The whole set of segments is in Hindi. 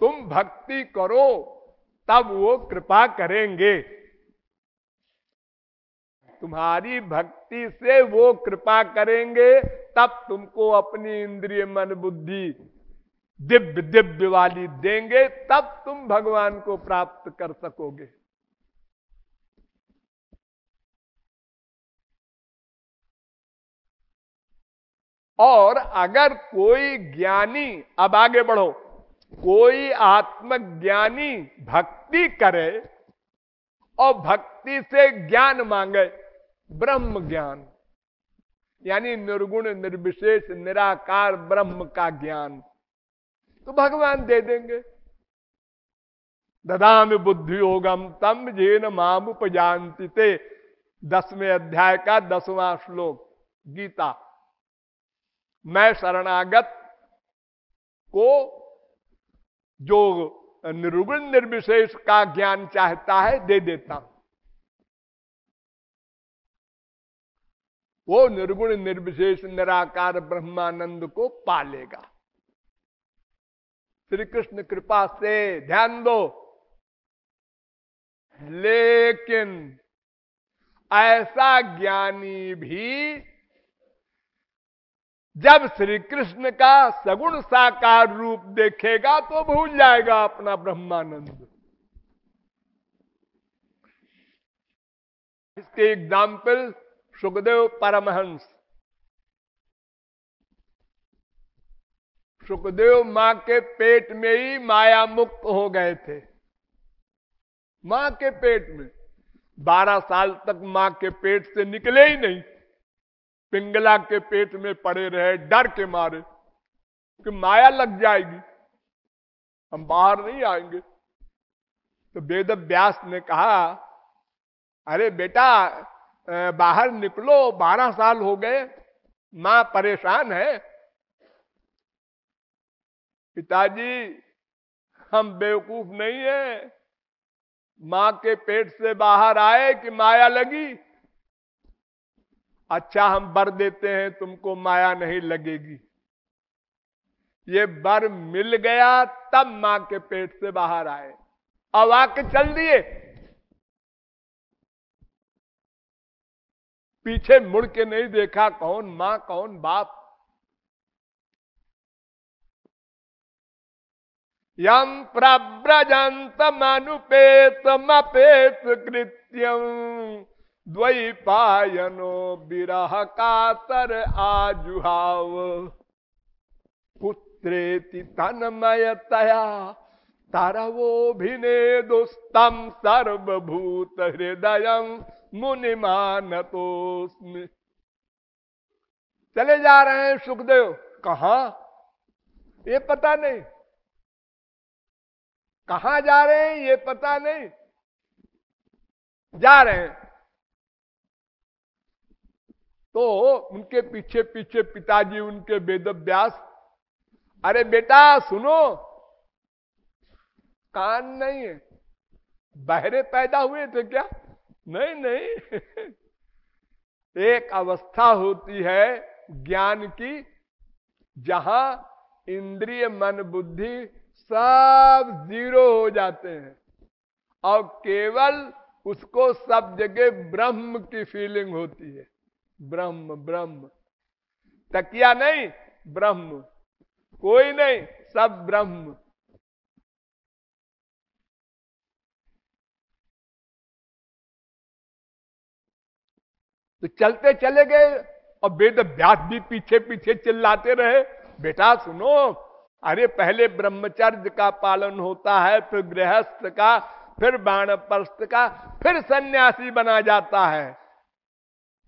तुम भक्ति करो तब वो कृपा करेंगे। तुम्हारी भक्ति से वो कृपा करेंगे, तब तुमको अपनी इंद्रिय मन बुद्धि दिव्य दिव्य वाली देंगे, तब तुम भगवान को प्राप्त कर सकोगे। और अगर कोई ज्ञानी, अब आगे बढ़ो, कोई आत्मज्ञानी भक्ति करे और भक्ति से ज्ञान मांगे, ब्रह्म ज्ञान यानी निर्गुण निर्विशेष निराकार ब्रह्म का ज्ञान, तो भगवान दे देंगे। ददामि बुद्धि योगम तम जेन माम उपजानति ते, 10वें अध्याय का 10वां श्लोक गीता। मैं शरणागत को जो निर्गुण निर्विशेष का ज्ञान चाहता है दे देता हूं। वो निर्गुण निर्विशेष निराकार ब्रह्मानंद को पालेगा। श्री कृष्ण कृपा से, ध्यान दो, लेकिन ऐसा ज्ञानी भी जब श्री कृष्ण का सगुण साकार रूप देखेगा तो भूल जाएगा अपना ब्रह्मानंद। इसके एग्जाम्पल सुखदेव परमहंस। सुखदेव मां के पेट में ही माया मुक्त हो गए थे। मां के पेट में 12 साल तक मां के पेट से निकले ही नहीं, पिंगला के पेट में पड़े रहे डर के मारे कि माया लग जाएगी, हम बाहर नहीं आएंगे। तो वेद व्यास ने कहा, अरे बेटा बाहर निकलो, 12 साल हो गए, मां परेशान है। पिताजी हम बेवकूफ नहीं है, मां के पेट से बाहर आए कि माया लगी। अच्छा हम वर देते हैं तुमको माया नहीं लगेगी। ये वर मिल गया तब मां के पेट से बाहर आए, अब आके चल दिए, पीछे मुड़ के नहीं देखा कौन मां कौन बाप। यम प्रव्रजंत मनुपेत मपेत कृत्यम द्वैपायनो विरह कातर आजुहाव पुत्रेति तन्मयतया तरवोभिनेदुस्तम सर्वभूत हृदयं मुनिमानतोस्मि। चले जा रहे हैं सुखदेव, कहां ये पता नहीं, कहां जा रहे हैं ये पता नहीं, जा रहे हैं। तो उनके पीछे पीछे पिताजी उनके वेद व्यास, अरे बेटा सुनो, कान नहीं है, बहरे पैदा हुए थे क्या? नहीं नहीं एक अवस्था होती है ज्ञान की जहां इंद्रिय मन बुद्धि सब जीरो हो जाते हैं और केवल उसको सब जगह ब्रह्म की फीलिंग होती है। ब्रह्म ब्रह्म, तकिया नहीं, ब्रह्म, कोई नहीं, सब ब्रह्म। तो चलते चले गए और वेद व्यास भी पीछे पीछे चिल्लाते रहे, बेटा सुनो, अरे पहले ब्रह्मचर्य का पालन होता है, फिर गृहस्थ का, फिर वानप्रस्थ का, फिर सन्यासी बना जाता है।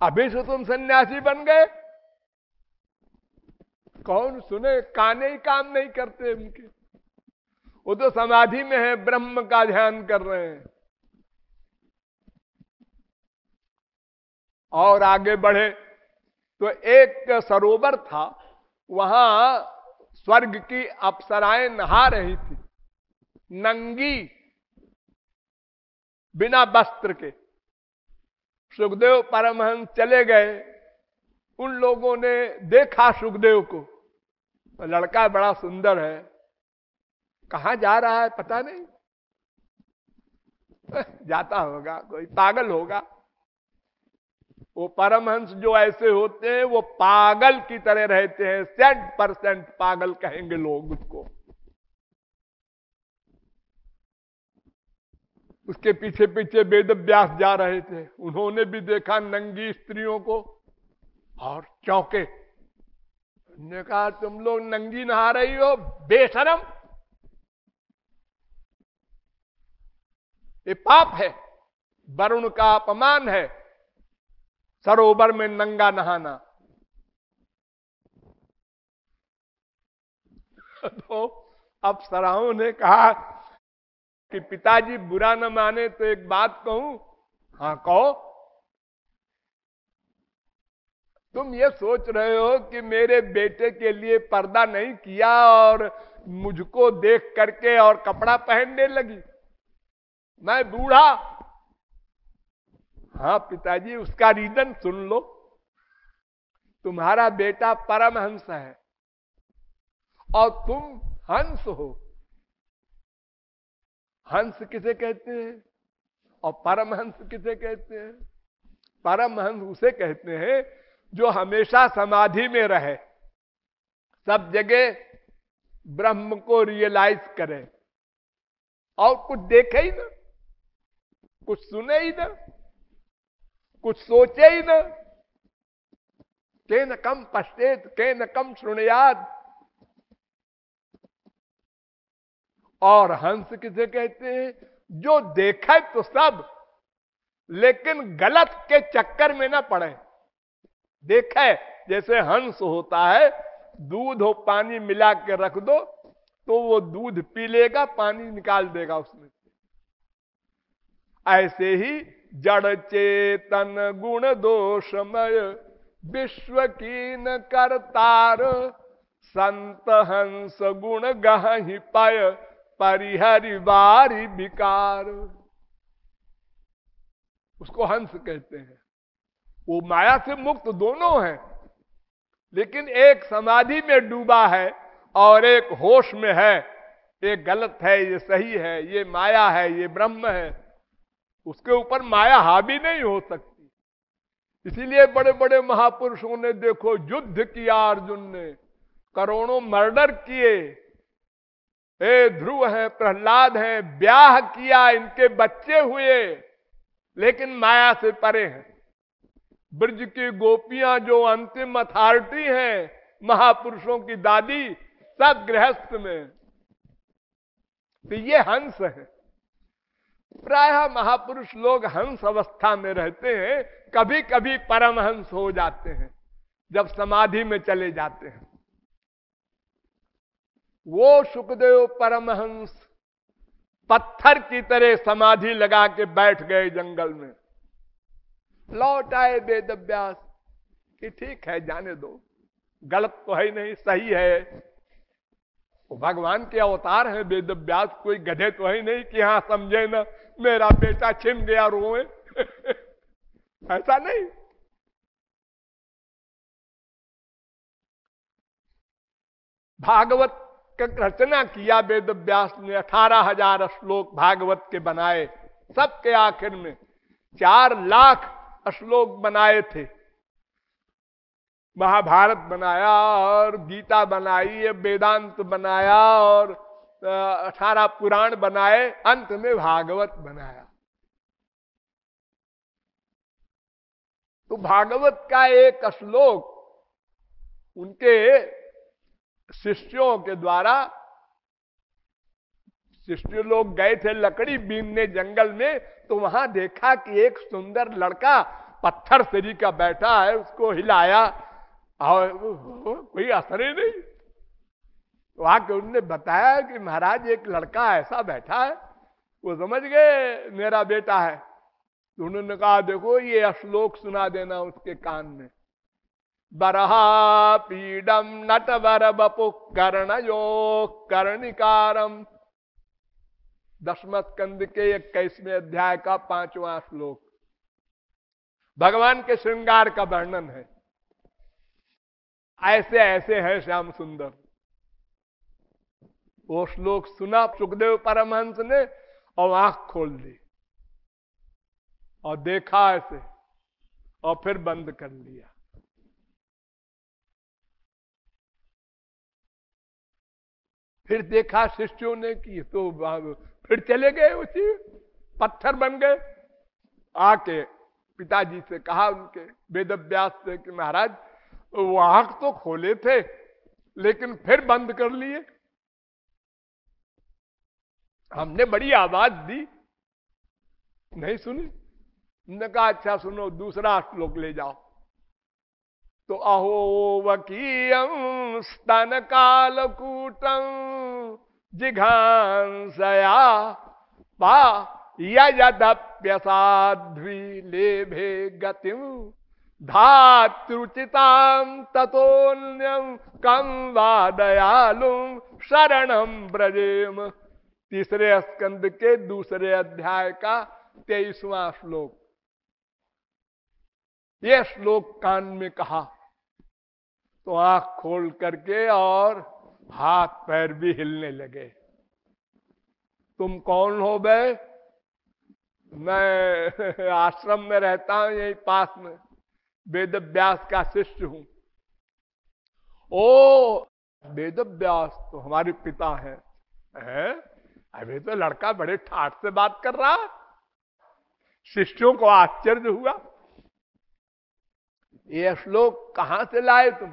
अभी से तुम सन्यासी बन गए? कौन सुने, काने ही काम नहीं करते उनके, वो तो समाधि में है, ब्रह्म का ध्यान कर रहे हैं। और आगे बढ़े तो एक सरोवर था, वहां स्वर्ग की अप्सराएं नहा रही थी, नंगी, बिना वस्त्र के। सुखदेव परमहंस चले गए, उन लोगों ने देखा सुखदेव को, लड़का बड़ा सुंदर है, कहां जा रहा है पता नहीं, जाता होगा, कोई पागल होगा। वो परमहंस जो ऐसे होते हैं वो पागल की तरह रहते हैं, 100% पागल कहेंगे लोग उसको। उसके पीछे पीछे वेद व्यास जा रहे थे, उन्होंने भी देखा नंगी स्त्रियों को और चौंके। उन्होंने कहा तुम लोग नंगी नहा रही हो, बेशरम, ये पाप है, वरुण का अपमान है सरोवर में नंगा नहाना। तो अप्सराओं ने कहा कि पिताजी बुरा न माने तो एक बात कहूं। हाँ कहो। तुम ये सोच रहे हो कि मेरे बेटे के लिए पर्दा नहीं किया और मुझको देख करके और कपड़ा पहनने लगी, मैं बूढ़ा। हाँ पिताजी, उसका रीजन सुन लो। तुम्हारा बेटा परमहंस है और तुम हंस हो। हंस किसे कहते हैं और परमहंस किसे कहते हैं? परमहंस उसे कहते हैं जो हमेशा समाधि में रहे, सब जगह ब्रह्म को रियलाइज करे और कुछ देखे ही ना, कुछ सुने ही ना, कुछ सोचे ही ना। के न कम पश्चेत, के न कम सुनयाद। और हंस किसे कहते हैं? जो देखे तो सब, लेकिन गलत के चक्कर में ना पड़े। देखे, जैसे हंस होता है, दूध हो पानी मिला के रख दो तो वो दूध पी लेगा, पानी निकाल देगा उसमें। ऐसे ही जड़ चेतन गुण दोषमय विश्व की न करतार, संत हंस गुण गहि पाय परिहरि बारी विकार। उसको हंस कहते हैं। वो माया से मुक्त दोनों है, लेकिन एक समाधि में डूबा है और एक होश में है। ये गलत है, ये सही है, ये माया है, ये ब्रह्म है। उसके ऊपर माया हावी नहीं हो सकती। इसीलिए बड़े बड़े महापुरुषों ने देखो युद्ध किया, अर्जुन ने करोड़ों मर्डर किए, ध्रुव हैं, प्रहलाद हैं, ब्याह किया, इनके बच्चे हुए, लेकिन माया से परे हैं। ब्रज की गोपियां जो अंतिम अथॉरिटी हैं, महापुरुषों की दादी, सब गृहस्थ में। तो ये हंस है। प्रायः महापुरुष लोग हंस अवस्था में रहते हैं, कभी कभी परमहंस हो जाते हैं जब समाधि में चले जाते हैं। वो सुखदेव परमहंस पत्थर की तरह समाधि लगा के बैठ गए जंगल में। लौट आए वेद व्यास कि ठीक है, जाने दो, गलत तो है नहीं, सही है। वो भगवान के अवतार हैं वेद व्यास, कोई गधे तो है नहीं कि हाँ समझे ना मेरा बेटा छिम गया रोए। ऐसा नहीं। भागवत का रचना किया वेद व्यास ने, 18,000 श्लोक भागवत के बनाए। सबके आखिर में 4 लाख श्लोक बनाए थे। महाभारत बनाया और गीता बनाई, वेदांत बनाया और 18 पुराण बनाए, अंत में भागवत बनाया। तो भागवत का एक श्लोक उनके शिष्यों के द्वारा, शिष्य लोग गए थे लकड़ी बीनने जंगल में, तो वहां देखा कि एक सुंदर लड़का पत्थर सरी का बैठा है, उसको हिलाया और कोई असर ही नहीं। वहां के उन्होंने बताया कि महाराज एक लड़का ऐसा बैठा है, वो समझ गए मेरा बेटा है। तो उन्होंने कहा देखो ये श्लोक सुना देना उसके कान में। बरहा पीडम नटवर बपु कर्णयो कर्णिकारम, 10वें स्कंद के 21वें अध्याय का 5वां श्लोक भगवान के श्रृंगार का वर्णन है। ऐसे ऐसे है श्याम सुंदर। वो श्लोक सुना सुखदेव परमहंस ने और आंख खोल दी और देखा ऐसे और फिर बंद कर लिया। फिर देखा शिष्यों ने कि तो फिर चले गए, उसी पत्थर बन गए। आके पिताजी से कहा उनके वेदव्यास से कि महाराज वो आंख तो खोले थे लेकिन फिर बंद कर लिए, हमने बड़ी आवाज दी नहीं सुनी। ने कहा अच्छा सुनो, दूसरा श्लोक ले जाओ। तो अहो वकीयम स्तन कालकूटम जिघांसया पा यदप्यसाध्वी लेभे गतिम धातृचिताम ततोन्यम कम वा दयालुम शरणम ब्रजेम। तीसरे स्कंद के दूसरे अध्याय का 23वां श्लोक। ये श्लोक कान में कहा तो आंख खोल करके और हाथ पैर भी हिलने लगे। तुम कौन हो बे? मैं आश्रम में रहता हूं यही पास में, वेदव्यास का शिष्य हूं। ओ वेदव्यास तो हमारे पिता हैं। अभी तो लड़का बड़े ठाठ से बात कर रहा। शिष्यों को आश्चर्य हुआ, ये श्लोक कहां से लाए तुम?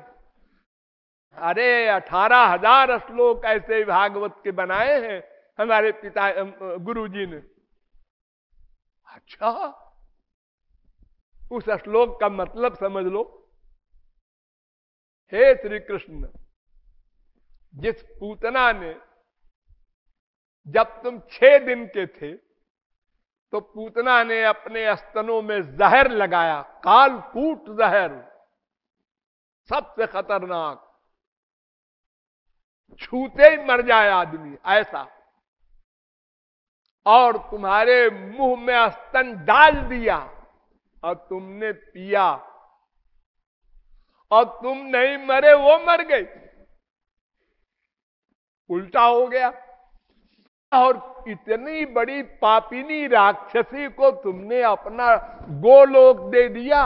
अरे 18,000 श्लोक ऐसे भागवत के बनाए हैं हमारे पिता गुरुजी ने। अच्छा, उस श्लोक का मतलब समझ लो। हे श्री कृष्ण, जिस पूतना ने, जब तुम 6 दिन के थे तो पूतना ने अपने स्तनों में जहर लगाया, कालकूट जहर, सबसे खतरनाक, छूते ही मर जाए आदमी ऐसा, और तुम्हारे मुंह में स्तन डाल दिया और तुमने पिया और तुम नहीं मरे, वो मर गई। उल्टा हो गया। और इतनी बड़ी पापिनी राक्षसी को तुमने अपना गोलोक दे दिया।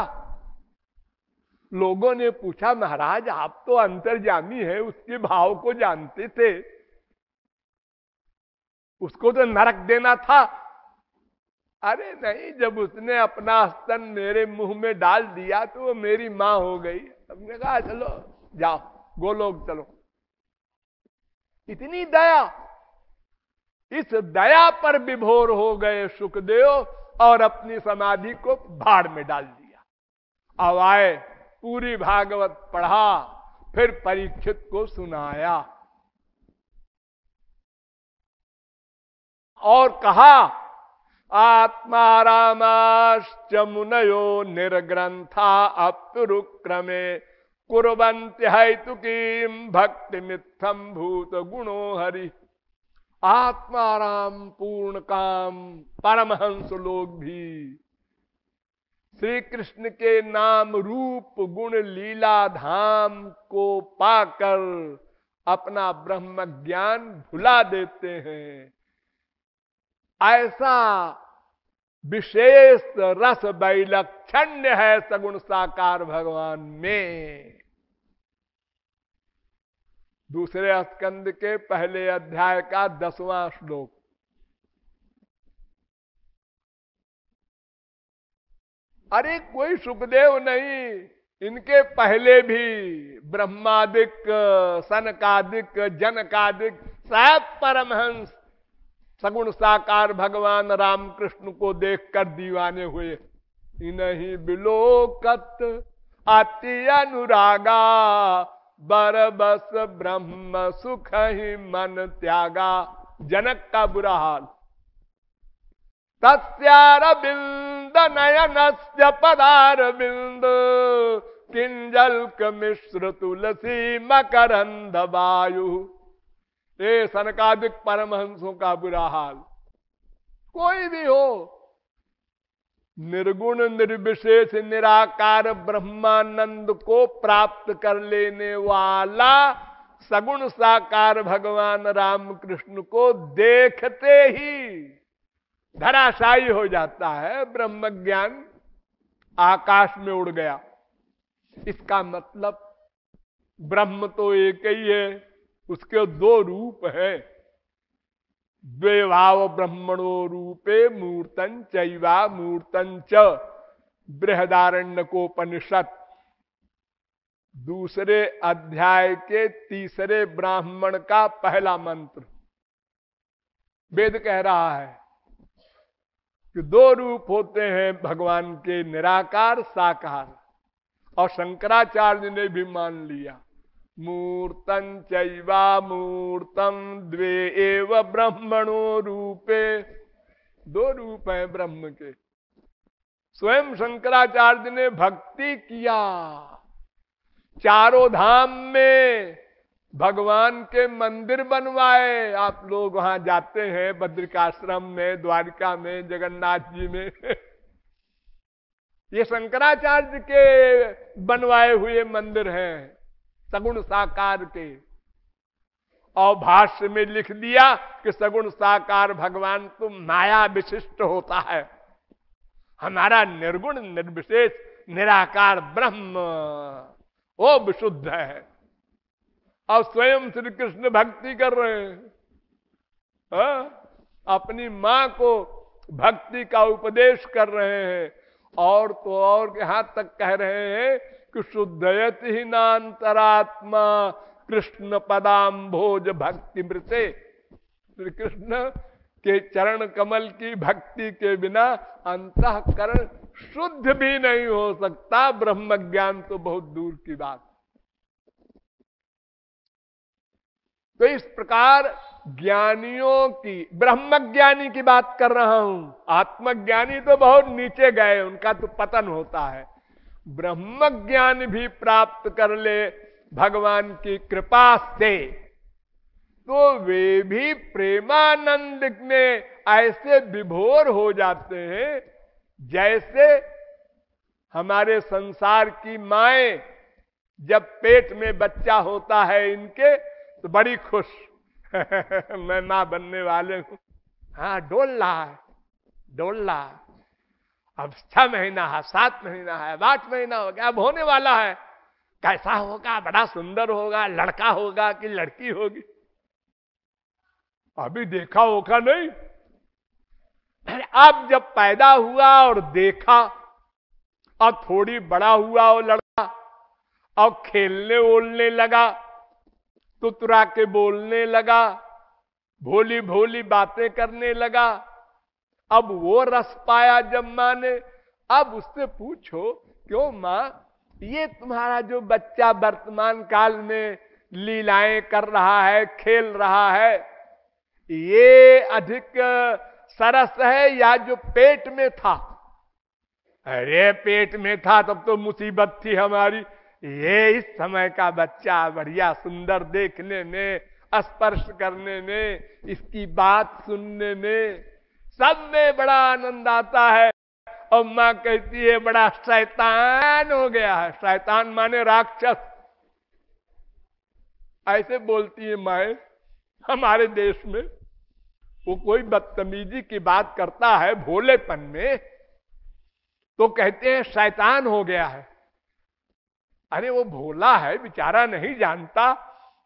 लोगों ने पूछा महाराज आप तो अंतर्यामी है, उसके भाव को जानते थे, उसको तो नरक देना था। अरे नहीं, जब उसने अपना स्तन मेरे मुंह में डाल दिया तो वो मेरी मां हो गई। हमने कहा चलो जाओ गोलोक चलो। इतनी दया, इस दया पर विभोर हो गए सुखदेव और अपनी समाधि को भाड़ में डाल दिया। अब आए, पूरी भागवत पढ़ा, फिर परीक्षित को सुनाया और कहा आत्मारामाश्च मुनयो निर्ग्रंथा अप्तुरुक्रमे कुर्वन्ति हैतुकीं भक्ति मित्थम भूत गुणो हरि। आत्माराम पूर्ण काम परमहंस लोग भी श्री कृष्ण के नाम रूप गुण लीला धाम को पाकर अपना ब्रह्म ज्ञान भुला देते हैं। ऐसा विशेष रस वैलक्षण्य है सगुण साकार भगवान में। दूसरे स्कंद के पहले अध्याय का 10वां श्लोक। अरे कोई सुखदेव नहीं, इनके पहले भी ब्रह्मादिक, सनकादिक, जनकादिक सब परमहंस सगुण साकार भगवान रामकृष्ण को देखकर दीवाने हुए। इन्हीं बिलोकत अति अनुरागा बरबस ब्रह्म सुख ही मन त्यागा। जनक का बुरा हाल। तस्यारविंद नयनस्य पदारविंद किंजल्क मिश्र तुलसी मकरंद वायु। ये सनकादिक परमहंसों का बुरा हाल। कोई भी हो, निर्गुण निर्विशेष निराकार ब्रह्मानंद को प्राप्त कर लेने वाला सगुण साकार भगवान राम कृष्ण को देखते ही धराशायी हो जाता है। ब्रह्म ज्ञान आकाश में उड़ गया। इसका मतलब ब्रह्म तो एक ही है, उसके दो रूप है। द्वे भाव ब्रह्मणो रूपे मूर्तन चैवा मूर्तन च, बृहदारण्यकोपनिषद दूसरे अध्याय के तीसरे ब्राह्मण का पहला मंत्र। वेद कह रहा है कि दो रूप होते हैं भगवान के, निराकार साकार। और शंकराचार्य ने भी मान लिया, मूर्तं चैवा मूर्तम द्वे एव ब्रह्मणो रूपे। दो रूप हैं ब्रह्म के। स्वयं शंकराचार्य ने भक्ति किया, चारों धाम में भगवान के मंदिर बनवाए। आप लोग वहां जाते हैं बद्रिकाश्रम में, द्वारिका में, जगन्नाथ जी में ये शंकराचार्य के बनवाए हुए मंदिर हैं, सगुण साकार के। और भाष्य में लिख दिया कि सगुण साकार भगवान तो माया विशिष्ट होता है, हमारा निर्गुण निर्विशेष निराकार ब्रह्म वो विशुद्ध है। और स्वयं श्री कृष्ण भक्ति कर रहे हैं, अपनी मां को भक्ति का उपदेश कर रहे हैं। और तो और यहां तक कह रहे हैं कि शुद्धयत ही नान्तरात्मा कृष्ण पदाम्भोज भक्ति मृते। श्री कृष्ण के चरण कमल की भक्ति के बिना अंतःकरण शुद्ध भी नहीं हो सकता। ब्रह्म ज्ञान तो बहुत दूर की बात। तो इस प्रकार ज्ञानियों की, ब्रह्म ज्ञानी की बात कर रहा हूं, आत्मज्ञानी तो बहुत नीचे गए, उनका तो पतन होता है। ब्रह्म ज्ञान भी प्राप्त कर ले भगवान की कृपा से, तो वे भी प्रेमानंद में ऐसे विभोर हो जाते हैं जैसे हमारे संसार की माएं जब पेट में बच्चा होता है इनके तो बड़ी खुश मैं मां बनने वाले हूं। हाँ, डोल रहा है, डोल रहा है। अब 6 महीना है, 7 महीना है, 8 महीना हो गया, अब होने वाला है। कैसा होगा? बड़ा सुंदर होगा, लड़का होगा कि लड़की होगी? अभी देखा होगा नहीं। अब जब पैदा हुआ और देखा, अब थोड़ी बड़ा हुआ वो लड़का, अब खेलने ओलने लगा, तुतरा के बोलने लगा, भोली भोली बातें करने लगा। अब वो रस पाया जब मां ने। अब उससे पूछो, क्यों मां, ये तुम्हारा जो बच्चा वर्तमान काल में लीलाएं कर रहा है, खेल रहा है, ये अधिक सरस है या जो पेट में था? अरे पेट में था तब तो मुसीबत थी हमारी। ये इस समय का बच्चा बढ़िया सुंदर, देखने में, स्पर्श करने में, इसकी बात सुनने में, सब में बड़ा आनंद आता है। और मां कहती है बड़ा शैतान हो गया है। शैतान माने राक्षस, ऐसे बोलती है माए हमारे देश में। वो कोई बदतमीजी की बात करता है भोलेपन में तो कहते हैं शैतान हो गया है। अरे वो भोला है बेचारा, नहीं जानता,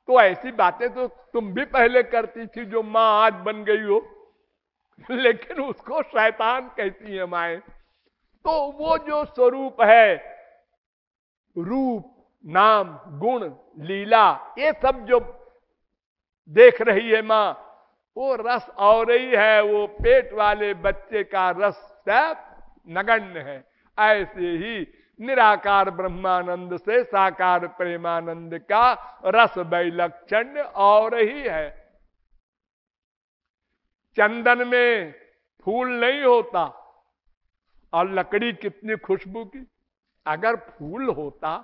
तो ऐसी बातें तो तुम भी पहले करती थी जो मां आज बन गई हो, लेकिन उसको शैतान कहती है माए। तो वो जो स्वरूप है, रूप, नाम, गुण, लीला, ये सब जो देख रही है मां, वो रस और ही है। वो पेट वाले बच्चे का रस सब नगण्य है। ऐसे ही निराकार ब्रह्मानंद से साकार प्रेमानंद का रस वैलक्षण्य और ही है। चंदन में फूल नहीं होता और लकड़ी कितनी खुशबू की। अगर फूल होता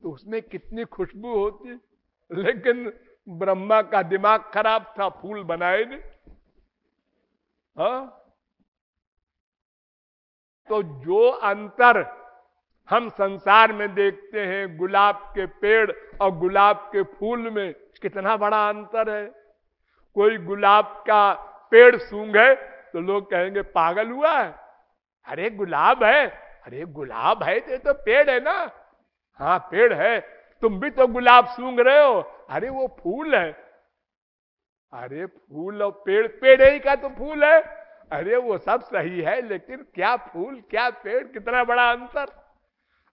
तो उसमें कितनी खुशबू होती, लेकिन ब्रह्मा का दिमाग खराब था, फूल बनाए नहीं। हाँ, तो जो अंतर हम संसार में देखते हैं गुलाब के पेड़ और गुलाब के फूल में कितना बड़ा अंतर है। कोई गुलाब का पेड़ सूंघे तो लोग कहेंगे पागल हुआ है, अरे गुलाब है, अरे गुलाब है तो पेड़ है ना, हाँ पेड़ है, तुम भी तो गुलाब सूंघ रहे हो, अरे वो फूल है, अरे फूल और पेड़, पेड़ ही का तो फूल है, अरे वो सब सही है लेकिन क्या फूल क्या पेड़, कितना बड़ा अंतर।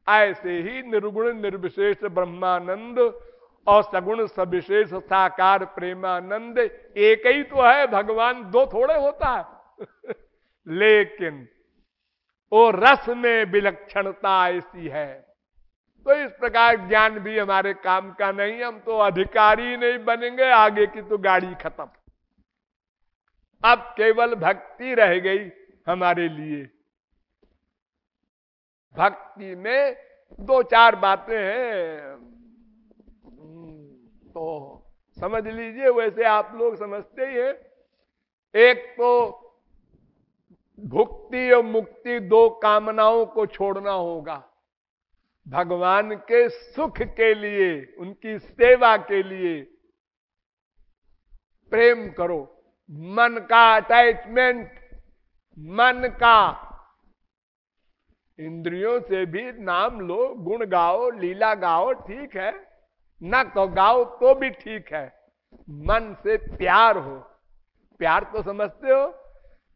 ऐसे ही निर्गुण निर्विशेष ब्रह्मानंद और सगुण सविशेष साकार प्रेमानंद एक ही तो है, भगवान दो थोड़े होता है लेकिन वो रस में विलक्षणता ऐसी है। तो इस प्रकार ज्ञान भी हमारे काम का नहीं, हम तो अधिकारी नहीं बनेंगे, आगे की तो गाड़ी खत्म। अब केवल भक्ति रह गई हमारे लिए। भक्ति में दो चार बातें हैं तो समझ लीजिए, वैसे आप लोग समझते ही हैं। एक तो भुक्ति और मुक्ति, दो कामनाओं को छोड़ना होगा। भगवान के सुख के लिए, उनकी सेवा के लिए प्रेम करो, मन का अटैचमेंट, मन का, इंद्रियों से भी नाम लो, गुण गाओ, लीला गाओ, ठीक है, ना तो गाओ तो भी ठीक है, मन से प्यार हो। प्यार तो समझते हो,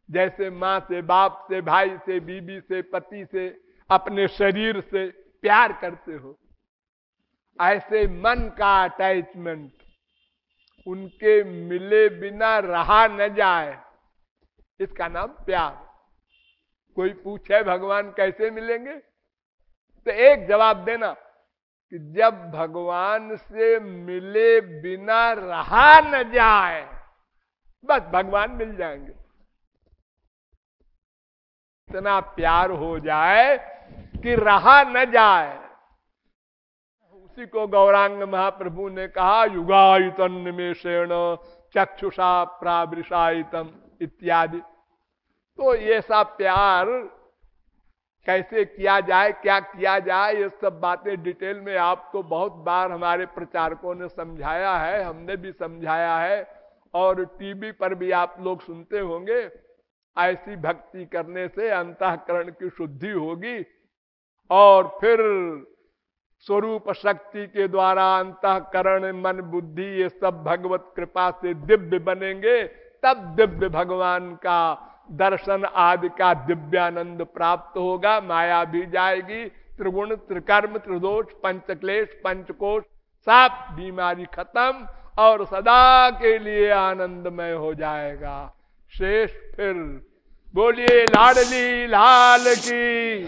जैसे मां से, बाप से, भाई से, बीबी से, पति से, अपने शरीर से प्यार करते हो, ऐसे मन का अटैचमेंट, उनके मिले बिना रहा न जाए, इसका नाम प्यार। कोई पूछे भगवान कैसे मिलेंगे, तो एक जवाब देना कि जब भगवान से मिले बिना रहा न जाए, बस भगवान मिल जाएंगे। इतना प्यार हो जाए कि रहा न जाए। उसी को गौरांग महाप्रभु ने कहा, युगायतन निमेषेण चक्षुषा प्रावृषायितम इत्यादि। तो ये सब प्यार कैसे किया जाए, क्या किया जाए, ये सब बातें डिटेल में आपको बहुत बार हमारे प्रचारकों ने समझाया है, हमने भी समझाया है, और टीवी पर भी आप लोग सुनते होंगे। ऐसी भक्ति करने से अंतःकरण की शुद्धि होगी और फिर स्वरूप शक्ति के द्वारा अंतःकरण, मन, बुद्धि, ये सब भगवत कृपा से दिव्य बनेंगे। तब दिव्य भगवान का दर्शन आदि का दिव्यानंद प्राप्त होगा। माया भी जाएगी, त्रिगुण, त्रिकर्म, त्रिदोष, पंचक्लेश, पंचकोश, सब बीमारी खत्म और सदा के लिए आनंदमय हो जाएगा। शेष फिर बोलिए लाडली लाल की।